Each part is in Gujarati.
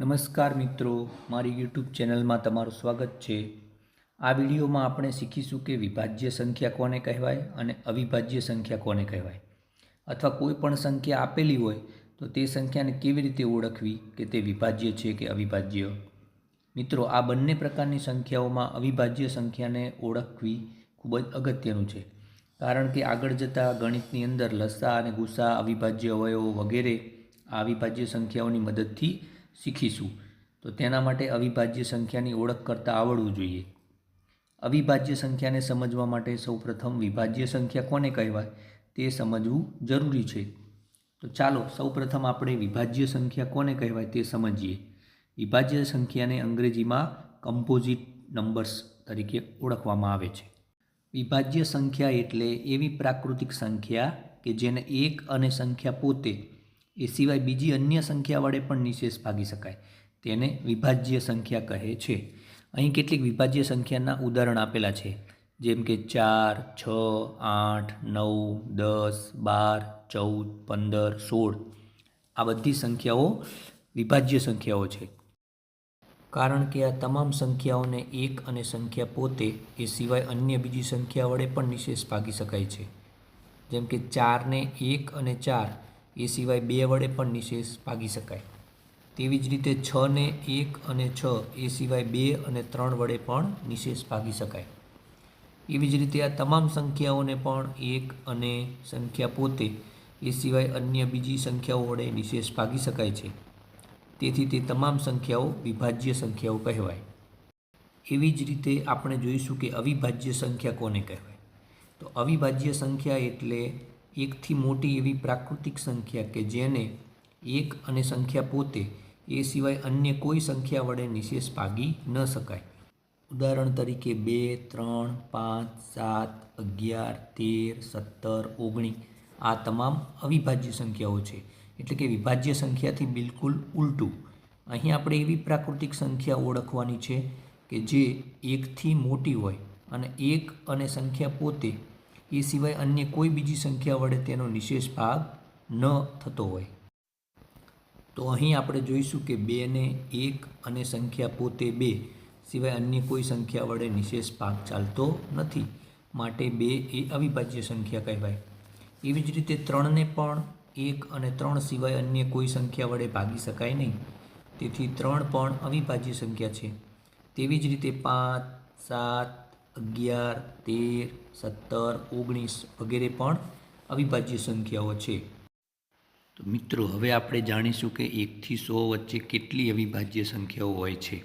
નમસ્કાર મિત્રો, મારી યુટ્યુબ ચેનલમાં તમારું સ્વાગત છે। આ વિડીયોમાં આપણે શીખીશું કે વિભાજ્ય સંખ્યા કોને કહેવાય અને અવિભાજ્ય સંખ્યા કોને કહેવાય, અથવા કોઈ પણ સંખ્યા આપેલી હોય તો તે સંખ્યાને કેવી રીતે ઓળખવી કે તે વિભાજ્ય છે કે અવિભાજ્ય। મિત્રો, આ બંને પ્રકારની સંખ્યાઓમાં અવિભાજ્ય સંખ્યાને ઓળખવી ખૂબ જ અગત્યનું છે, કારણ કે આગળ જતાં ગણિતની અંદર લસા અને ગુસા, અવિભાજ્ય અવયવો વગેરે આ અવિભાજ્ય સંખ્યાઓની મદદથી શીખીશું। તો તેના માટે અવિભાજ્ય સંખ્યાની ઓળખ કરતાં આવડવું જોઈએ। અવિભાજ્ય સંખ્યાને સમજવા માટે સૌપ્રથમ વિભાજ્ય સંખ્યા કોને કહેવાય તે સમજવું જરૂરી છે। તો ચાલો સૌપ્રથમ આપણે વિભાજ્ય સંખ્યા કોને કહેવાય તે સમજીએ। વિભાજ્ય સંખ્યાને અંગ્રેજીમાં કમ્પોઝિટ નંબર્સ તરીકે ઓળખવામાં આવે છે। વિભાજ્ય સંખ્યા એટલે એવી પ્રાકૃતિક સંખ્યા કે જેને એક અને સંખ્યા પોતે એ સિવાય બીજી અન્ય સંખ્યા વડે પણ નિશેષ ભાગી શકાય, તેને વિભાજ્ય સંખ્યા કહે છે। અહીં કેટલીક વિભાજ્ય સંખ્યાના ઉદાહરણ આપેલા છે, જેમ કે 4, 6, 8, 9, 10, 12, 14, 15, 16। આ બધી સંખ્યાઓ વિભાજ્ય સંખ્યાઓ છે, કારણ કે આ તમામ સંખ્યાઓને એક અને સંખ્યા પોતે એ સિવાય અન્ય બીજી સંખ્યા વડે પણ નિશેષ ભાગી શકાય છે। જેમ કે 4ને 1 અને 4 એ સિવાય 2 વડે પણ નિશેષ ભાગી શકાય। તેવી જ રીતે 6ને 1 અને 6 એ સિવાય 2 અને 3 વડે પણ નિશેષ ભાગી શકાય। એવી જ રીતે આ તમામ સંખ્યાઓને પણ એક અને સંખ્યા પોતે એ સિવાય અન્ય બીજી સંખ્યાઓ વડે નિશેષ ભાગી શકાય છે, તેથી તે તમામ સંખ્યાઓ વિભાજ્ય સંખ્યાઓ કહેવાય। એવી જ રીતે આપણે જોઈશું કે અવિભાજ્ય સંખ્યા કોને કહેવાય। તો અવિભાજ્ય સંખ્યા એટલે એકથી મોટી એવી પ્રાકૃતિક સંખ્યા કે જેને એક અને સંખ્યા પોતે એ સિવાય અન્ય કોઈ સંખ્યા વડે નિશેષ ભાગી ન શકાય। ઉદાહરણ તરીકે 2, 3, 5, 7, 11, 13, 17, 19 આ તમામ અવિભાજ્ય સંખ્યાઓ છે, એટલે કે વિભાજ્ય સંખ્યાથી બિલકુલ ઉલટું। અહીં આપણે એવી પ્રાકૃતિક સંખ્યા ઓળખવાની છે કે જે એકથી મોટી હોય અને એક અને સંખ્યા પોતે એ સિવાય અન્ય કોઈ બીજી સંખ્યા વડે તેનો નિશેષ ભાગ ન થતો હોય। તો અહીં આપણે જોઈશું કે 2ને 1 અને સંખ્યા પોતે 2 સિવાય અન્ય કોઈ સંખ્યા વડે નિશેષ ભાગ ચાલતો નથી, માટે 2 એ અવિભાજ્ય સંખ્યા કહેવાય। એવી જ રીતે 3ને પણ 1 અને 3 સિવાય અન્ય કોઈ સંખ્યા વડે ભાગી શકાય નહીં, તેથી 3 પણ અવિભાજ્ય સંખ્યા છે। તેવી જ રીતે 5, 7, 11, 13, 17, 19 વગેરે પણ અવિભાજ્ય સંખ્યાઓ છે। તો મિત્રો, હવે આપણે જાણીશું કે 1થી 100 વચ્ચે કેટલી અવિભાજ્ય સંખ્યાઓ હોય છે।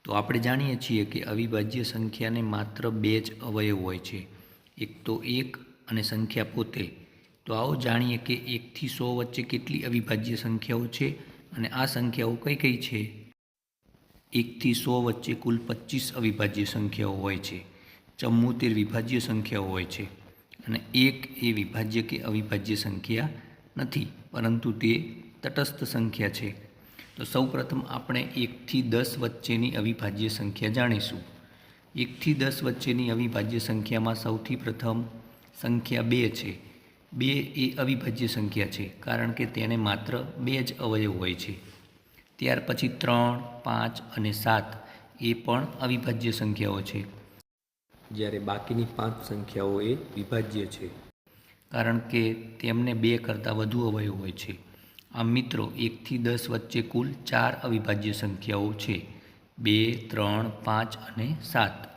તો આપણે જાણીએ છીએ કે અવિભાજ્ય સંખ્યાને માત્ર 2 જ અવયવ હોય છે, એક તો 1 અને સંખ્યા પોતે। તો આવો જાણીએ કે 1થી 100 વચ્ચે કેટલી અવિભાજ્ય સંખ્યાઓ છે અને આ સંખ્યાઓ કઈ કઈ છે। 1થી 100 વચ્ચે કુલ 25 અવિભાજ્ય સંખ્યાઓ હોય છે, 74 વિભાજ્ય સંખ્યાઓ હોય છે, અને 1 એ વિભાજ્ય કે અવિભાજ્ય સંખ્યા નથી, પરંતુ તે તટસ્થ સંખ્યા છે। તો સૌપ્રથમ આપણે 1થી 10 વચ્ચેની અવિભાજ્ય સંખ્યા જાણીશું। 1થી 10 વચ્ચેની અવિભાજ્ય સંખ્યામાં સૌથી પ્રથમ સંખ્યા 2 છે। 2 એ અવિભાજ્ય સંખ્યા છે, કારણ કે તેને માત્ર 2 જ અવયવ હોય છે। ત્યાર પછી 3, 5 અને 7 એ પણ અવિભાજ્ય સંખ્યાઓ છે, જ્યારે બાકીની 5 સંખ્યાઓ એ વિભાજ્ય છે, કારણ કે તેમને 2 કરતાં વધુ અવયવ હોય છે। આમ મિત્રો, 1થી 10 વચ્ચે કુલ 4 અવિભાજ્ય સંખ્યાઓ છે, 2, 3, 5 અને 7।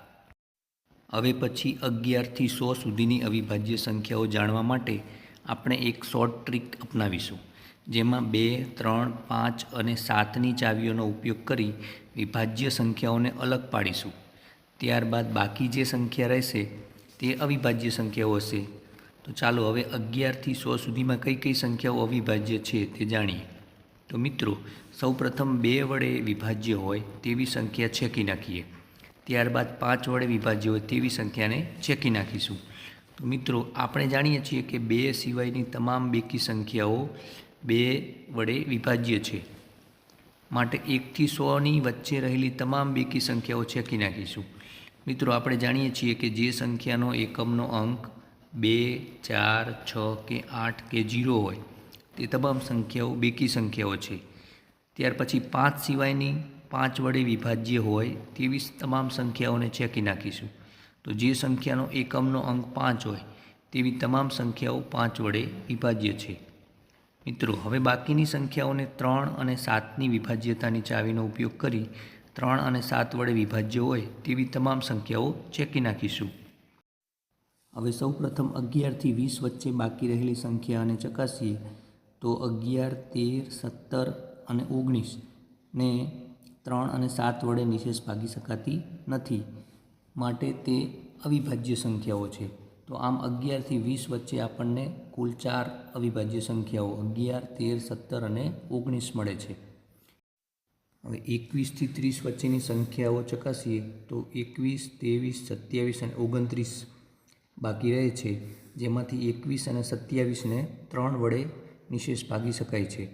હવે પછી 11થી 100 સુધીની અવિભાજ્ય સંખ્યાઓ જાણવા માટે આપણે એક શોર્ટ ટ્રીક અપનાવીશું, જેમાં 2, 3, 5 અને 7ની ચાવીઓનો ઉપયોગ કરી વિભાજ્ય સંખ્યાઓને અલગ પાડીશું। ત્યારબાદ બાકી જે સંખ્યા રહેશે તે અવિભાજ્ય સંખ્યાઓ હશે। તો ચાલો હવે 11થી 100 સુધીમાં કઈ કઈ સંખ્યાઓ અવિભાજ્ય છે તે જાણીએ। તો મિત્રો, સૌપ્રથમ 2 વડે વિભાજ્ય હોય તેવી સંખ્યા છેકી નાખીએ, ત્યારબાદ 5 વડે વિભાજ્ય હોય તેવી સંખ્યાને છેકી નાખીશું। તો મિત્રો, આપણે જાણીએ છીએ કે 2 સિવાયની તમામ બેકી સંખ્યાઓ 2 વડે વિભાજ્ય છે, માટે 1થી 100ની વચ્ચે રહેલી તમામ બેકી સંખ્યાઓ છેકી નાખીશું। મિત્રો, આપણે જાણીએ છીએ કે જે સંખ્યાનો એકમનો અંક 2, 4, 6 કે 8 કે 0 હોય તે તમામ સંખ્યાઓ બેકી સંખ્યાઓ છે। ત્યાર પછી 5 સિવાયની 5 વડે વિભાજ્ય હોય તેવી તમામ સંખ્યાઓને ચેકી નાખીશું. તો જે સંખ્યાનો એકમનો અંક 5 હોય તેવી તમામ સંખ્યાઓ 5 વડે વિભાજ્ય છે. મિત્રો, હવે બાકીની સંખ્યાઓને 3 અને 7ની વિભાજ્યતાની ચાવીનો ઉપયોગ કરી 3 અને 7 વડે વિભાજ્ય હોય તેવી તમામ સંખ્યાઓ ચેકી નાખીશું. હવે સૌપ્રથમ 11 થી 20 વચ્ચે બાકી રહેલી સંખ્યાને ચકાસીએ તો 11, 13, 17 અને 19 ને 3 અને 7 વડે નિશેષ ભાગી શકાતી નથી, માટે તે અવિભાજ્ય સંખ્યાઓ છે. તો આમ 11 થી 20 વચ્ચે આપણને કુલ 4 અવિભાજ્ય સંખ્યાઓ 11, 13, 17 અને 19 મળે છે. હવે 21 થી 30 વચ્ચેની સંખ્યાઓ ચકાસીએ તો 21, 23, 27 અને 29 બાકી રહે છે, જેમાંથી 21 અને 27ને 3 વડે નિશેષ ભાગી શકાય છે,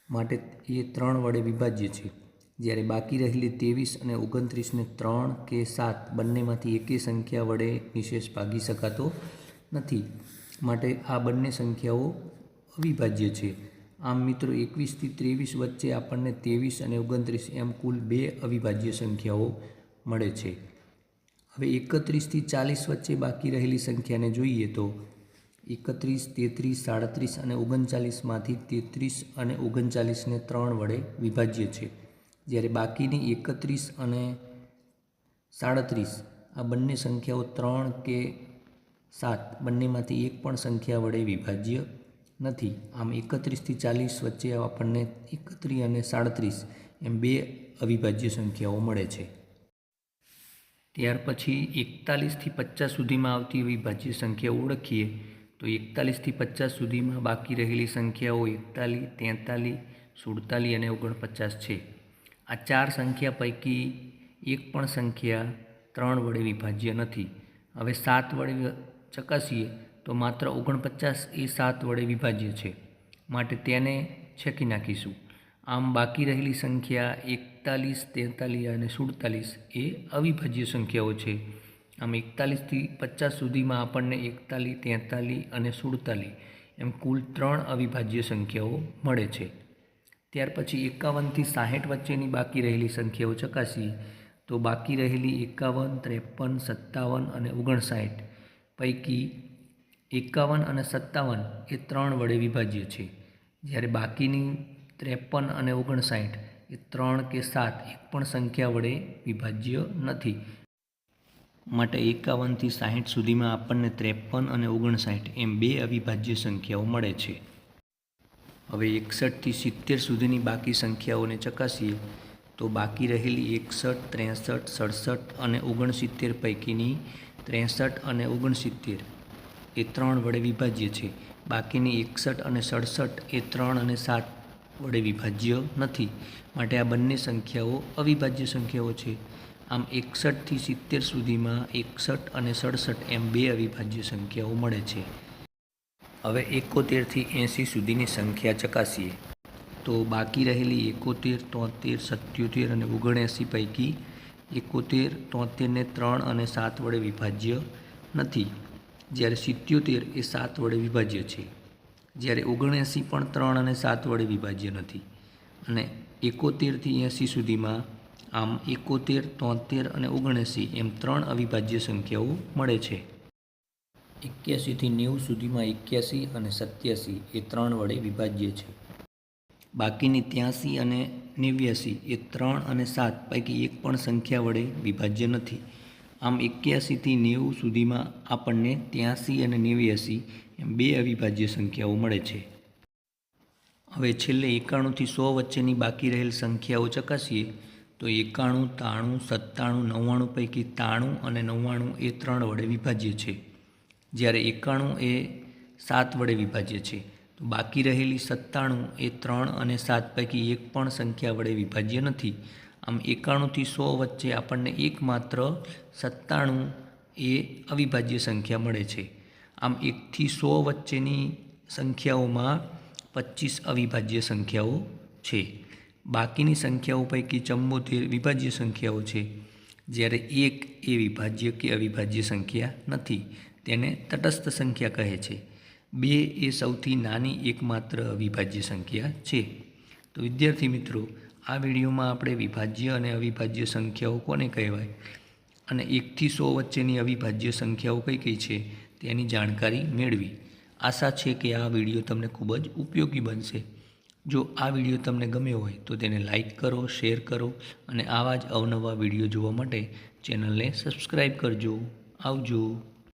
માટે એ 3 વડે વિભાજ્ય છે. જ્યારે બાકી રહેલી 23 અને 29ને 3 કે 7 બંનેમાંથી એકેય સંખ્યા વડે નિશેષ ભાગી શકાતો નથી, માટે આ બંને સંખ્યાઓ અવિભાજ્ય છે. આમ મિત્રો 21 થી 23 વચ્ચે આપણને 23 અને 29 એમ કુલ 2 અવિભાજ્ય સંખ્યાઓ મળે છે. હવે 31 થી 40 વચ્ચે બાકી રહેલી સંખ્યાને જોઈએ તો 31, 33, 37 અને 39માંથી 33 અને 39ને 3 વડે વિભાજ્ય છે, જ્યારે બાકીની 31 અને 37 આ બંને સંખ્યાઓ 3 કે 7 બંનેમાંથી એક પણ સંખ્યા વડે વિભાજ્ય નથી. આમ 31 થી 40 વચ્ચે આપણને 31 અને 37 એમ 2 અવિભાજ્ય સંખ્યાઓ મળે છે. ત્યાર પછી 41 થી 50 સુધીમાં આવતી અવિભાજ્ય સંખ્યાઓ ઓળખીએ તો 41 થી 50 સુધીમાં બાકી રહેલી સંખ્યાઓ 41, 43, 47 અને 49 છે. આ 4 સંખ્યા પૈકી એક પણ સંખ્યા 3 વડે વિભાજ્ય નથી. હવે 7 વડે ચકાસીએ તો માત્ર 49 એ 7 વડે વિભાજ્ય છે, માટે તેને છેકી નાખીશું. આમ બાકી રહેલી સંખ્યા 41, 43 અને 47 એ અવિભાજ્ય સંખ્યાઓ છે. આમ 41 થી 50 સુધીમાં આપણને 41, 43 અને 47 એમ કુલ 3 અવિભાજ્ય સંખ્યાઓ મળે છે. ત્યાર પછી 51 થી 60 વચ્ચેની બાકી રહેલી સંખ્યાઓ ચકાસીએ તો બાકી રહેલી 51, 53, 57 અને 59 પૈકી 51 અને 57 એ 3 વડે વિભાજ્ય છે, જ્યારે બાકીની 53 અને 59 એ 3 કે 7 એક પણ સંખ્યા વડે વિભાજ્ય નથી, માટે 51 થી 60 સુધીમાં આપણને 53 અને 59 એમ 2 અવિભાજ્ય સંખ્યાઓ મળે છે. હવે 61 થી 70 સુધીની બાકી સંખ્યાઓને ચકાસીએ તો બાકી રહેલી 61, 63, 67 અને 69 પૈકીની 63 અને 69 એ 3 વડે વિભાજ્ય છે. બાકીની 61 અને 67 એ 3 અને 7 વડે વિભાજ્ય નથી, માટે આ બંને સંખ્યાઓ અવિભાજ્ય સંખ્યાઓ છે. આમ 61 થી 70 સુધીમાં 61 અને 67 એમ 2 અવિભાજ્ય સંખ્યાઓ મળે છે. હવે 71 થી 80 સુધીની સંખ્યા ચકાસીએ તો બાકી રહેલી 71, 73, 77 અને 79 પૈકી 71, 73 ને 3 અને 7 વડે વિભાજ્ય નથી, જ્યારે 77 એ 7 વડે વિભાજ્ય છે, જ્યારે 79 પણ 3 અને 7 વડે વિભાજ્ય નથી. અને 71 થી 80 સુધીમાં આમ 71, 73 અને 79 એમ 3 અવિભાજ્ય સંખ્યાઓ મળે છે. 81 થી 90 સુધીમાં 81 અને 87 એ 3 વડે વિભાજ્ય છે. બાકીની 83 અને 89 એ 3 અને 7 પૈકી એક પણ સંખ્યા વડે વિભાજ્ય નથી. આમ 81 થી 90 સુધીમાં આપણને 83 અને 89 એમ 2 અવિભાજ્ય સંખ્યાઓ મળે છે. હવે છેલ્લે 91 થી 100 વચ્ચેની બાકી રહેલ સંખ્યાઓ ચકાસીએ તો 91, 93, 97, 99 પૈકી 93 અને 99 એ 3 વડે વિભાજ્ય છે, જ્યારે 91 એ 7 વડે વિભાજ્ય છે. તો બાકી રહેલી 97 એ 3 અને 7 પૈકી એક પણ સંખ્યા વડે વિભાજ્ય નથી. આમ 91 થી 100 વચ્ચે આપણને એકમાત્ર 97 એ અવિભાજ્ય સંખ્યા મળે છે. આમ 1 થી 100 વચ્ચેની સંખ્યાઓમાં 25 અવિભાજ્ય સંખ્યાઓ છે. બાકીની સંખ્યાઓ પૈકી 74 વિભાજ્ય સંખ્યાઓ છે, જ્યારે 1 એ વિભાજ્ય કે અવિભાજ્ય સંખ્યા નથી, તેને તટસ્થ સંખ્યા કહે છે. 2 એ સૌથી નાની એકમાત્ર અવિભાજ્ય સંખ્યા છે. તો વિદ્યાર્થી મિત્રો, આ વિડીયોમાં આપણે વિભાજ્ય અને અવિભાજ્ય સંખ્યાઓ કોને કહેવાય અને 1 થી 100 વચ્ચેની અવિભાજ્ય સંખ્યાઓ કઈ કઈ છે તેની જાણકારી મેળવી. આશા છે કે આ વિડીયો તમને ખૂબ જ ઉપયોગી બનશે. જો આ વિડીયો તમને ગમ્યો હોય તો તેને લાઈક કરો, શેર કરો અને આવા જ અવનવા વિડીયો જોવા માટે ચેનલને સબસ્ક્રાઈબ કરજો. આવજો.